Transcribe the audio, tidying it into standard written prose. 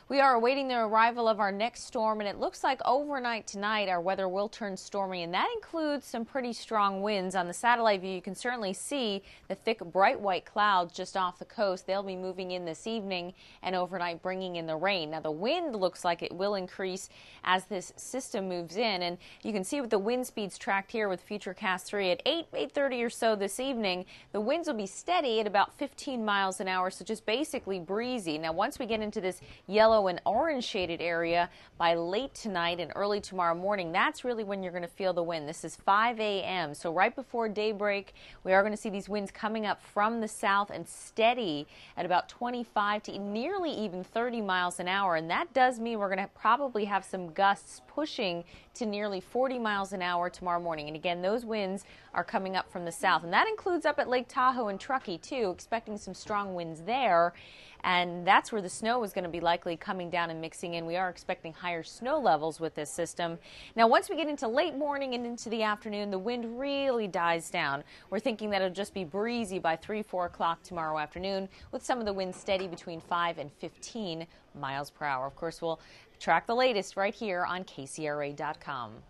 We are awaiting the arrival of our next storm, and it looks like overnight tonight our weather will turn stormy, and that includes some pretty strong winds. On the satellite view, you can certainly see the thick, bright white clouds just off the coast. They'll be moving in this evening and overnight, bringing in the rain. Now, the wind looks like it will increase as this system moves in, and you can see with the wind speeds tracked here with Futurecast 3 at 8:30 or so this evening. The winds will be steady at about 15 miles an hour, so just basically breezy. Now, once we get into this yellow and orange shaded area by late tonight and early tomorrow morning, that's really when you're going to feel the wind. This is 5 a.m. So right before daybreak, we are going to see these winds coming up from the south and steady at about 25 to nearly even 30 miles an hour. And that does mean we're going to probably have some gusts pushing to nearly 40 miles an hour tomorrow morning. And again, those winds are coming up from the south. And that includes up at Lake Tahoe and Truckee, too, expecting some strong winds there. And that's where the snow is going to be likely coming down and mixing in. We are expecting higher snow levels with this system. Now, once we get into late morning and into the afternoon, the wind really dies down. We're thinking that it'll just be breezy by 3, 4 o'clock tomorrow afternoon, with some of the winds steady between 5 and 15 miles per hour. Of course, we'll track the latest right here on KCRA.com.